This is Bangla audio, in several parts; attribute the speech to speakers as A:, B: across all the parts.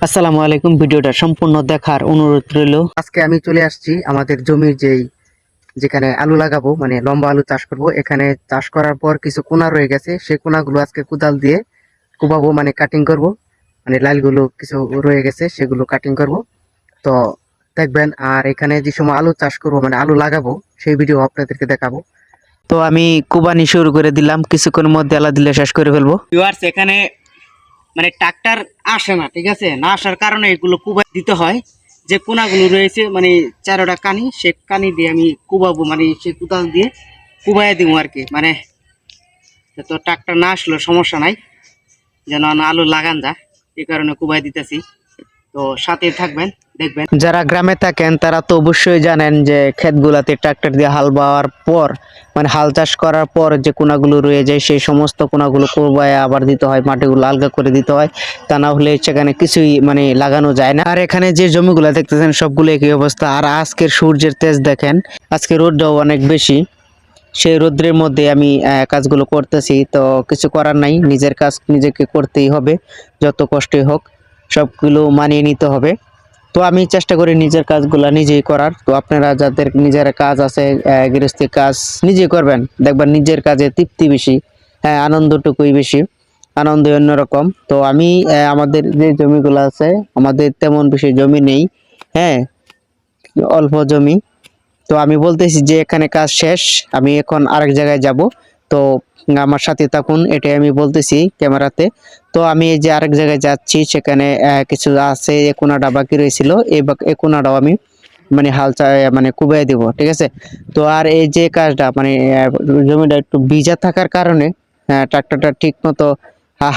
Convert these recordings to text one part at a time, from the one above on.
A: আসসালামু আলাইকুম। ভিডিওটা সম্পূর্ণ দেখার অনুরোধ রইল। আজকে আমি চলে আসছি আমাদের জমির যেখানে আলু লাগাবো, মানে লম্বা আলু চাষ করব। এখানে চাষ করার পর কিছু কোনা রয়ে গেছে, সেই কোনাগুলো আজকে কোদাল দিয়ে কোবাবো, মানে কাটিং করব। মানে লাইলগুলো কিছু রয়ে গেছে, সেগুলো কাটিং করব। তো দেখবেন। আর এখানে যে সময় আলু চাষ করব, মানে আলু লাগাবো, সেই ভিডিও আপনাদেরকে দেখাবো। তো আমি কোবানি শুরু করে দিলাম, কিছুক্ষণের মধ্যে আলা দিলে শেষ করে ফেলবো। ভিউয়ার্স, এখানে মানে ট্রাক্টর আসে না, ঠিক আছে? না আসার কারণে এগুলো কুবাই দিতে হয়। যে কোনাগুলো রয়েছে, মানে চারোটা কানি, সে কানি দিয়ে আমি কুবাবো, মানে সে কোদাল দিয়ে কুবাই দিব আর কি। মানে তো ট্রাক্টর না আসলে সমস্যা নাই, যেন আলু লাগান যা, এই কারণে কুবাই দিতেছি। তো সাথে থাকবেন, দেখবেন। যারা গ্রামে থাকেন তারা তো অবশ্যই জানেন যে ক্ষেতগুলাতে ট্রাক্টর দিয়ে হাল বাওয়ার পর, মানে হাল চাষ করার পর যে কোনাগুলো রয়ে যায়, সেই সমস্ত কোনাগুলো কোবায় আবার দিতে হয়, মাটিগুলো আলগা করে দিতে হয়। তা না হলে সেখানে কিছুই মানে লাগানো যায় না। আর এখানে যে জমিগুলো দেখতেছেন সবগুলো একই অবস্থা। আর আজকের সূর্যের তেজ দেখেন, আজকে রোদটাও অনেক বেশি। সেই রোদ্রের মধ্যে আমি কাজগুলো করতেছি। তো কিছু করার নাই, নিজের কাজ নিজেকে করতেই হবে, যত কষ্টই হোক সবগুলো মানিয়ে নিতে হবে। তো আমি চেষ্টা করি নিজের কাজগুলা নিজেই করার। তো আপনারা যাদের নিজের কাজ আছে, গৃহস্থী কাজ নিজে করবেন, দেখবেন নিজের কাজে তৃপ্তি বেশি, হ্যাঁ, আনন্দটুকুই বেশি, আনন্দ অন্যরকম। তো আমি আমাদের যে জমিগুলো আছে, আমাদের তেমন বেশি জমি নেই, হ্যাঁ, অল্প জমি। তো আমি বলতেছি যে এখানে কাজ শেষ, আমি এখন আরেক জায়গায় যাব। তো আমার সাথে থাকুন, এটাই আমি বলতেছি ক্যামেরাতে। তো আমি এই যে আরেক জায়গায় যাচ্ছি, সেখানে কিছু আছে, কোনাটা বাকি রয়েছিল, এই কোনাটাও আমি মানে মানে কুবাই দিব, ঠিক আছে? তো আর এই যে কাজটা, মানে জমিটা একটু ভিজা থাকার কারণে ট্রাক্টরটা ঠিক মতো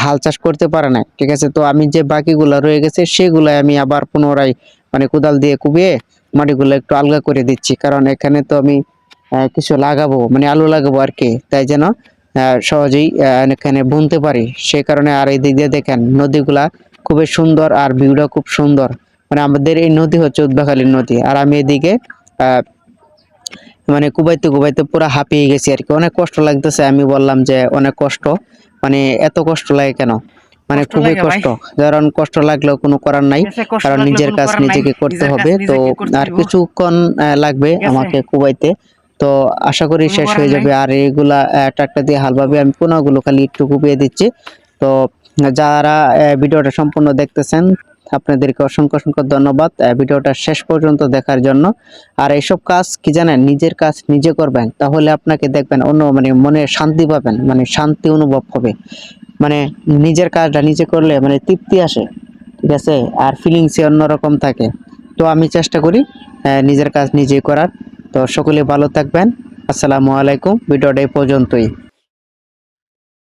A: হাল চাষ করতে পারে না, ঠিক আছে? তো আমি যে বাকিগুলা রয়ে গেছে সেগুলাই আমি আবার পুনরায় মানে কোদাল দিয়ে কুবিয়ে মাটিগুলো একটু আলগা করে দিচ্ছি। কারণ এখানে তো আমি কিছু লাগাবো, মানে আলু লাগাবো আর কি, তাই যেন সহজেই এখানে বুনতে পারি, সেই কারণে। আর এই দিক দিয়ে দেখেন নদীগুলা খুবই সুন্দর, আর ভিউটা খুব সুন্দর। মানে আমাদের এই নদী হচ্ছে উদ্বাখালী নদী, আর আমি এদিকে আহ মানে কুবাইতে কুবাইতে পুরো হাঁপিয়ে গেছি আর কি, অনেক কষ্ট লাগতেছে। আমি বললাম যে অনেক কষ্ট, মানে এত কষ্ট লাগে কেন, মানে খুবই কষ্ট। কারণ কষ্ট লাগলেও কোনো করার নাই, কারণ নিজের কাজ নিজেকে করতে হবে। তো আর কিছুক্ষণ লাগবে আমাকে কুবাইতে। তো আশা করি শেষ হয়ে যাবে। আর এইগুলা ট্রাক্টর দিয়ে হালভাবে আমি কোনাগুলো খালি একটু কুপিয়ে দিচ্ছি। তো যারা ভিডিওটা সম্পূর্ণ দেখতেছেন, আপনাদেরকে অসংখ্য অসংখ্য ধন্যবাদ ভিডিওটা শেষ পর্যন্ত দেখার জন্য। আর এইসব কাজ কি জানেন, নিজের কাজ নিজে করবেন, তাহলে আপনাকে দেখবেন অন্য মানে মনে শান্তি পাবেন, মানে শান্তি অনুভব হবে। মানে নিজের কাজটা নিজে করলে মানে তৃপ্তি আসে, ঠিক আছে? আর ফিলিংসই অন্যরকম থাকে। তো আমি চেষ্টা করি নিজের কাজ নিজেই করার। তো সকলে ভালো থাকবেন। আসসালামু আলাইকুম। ভিডিওটা এই পর্যন্তই।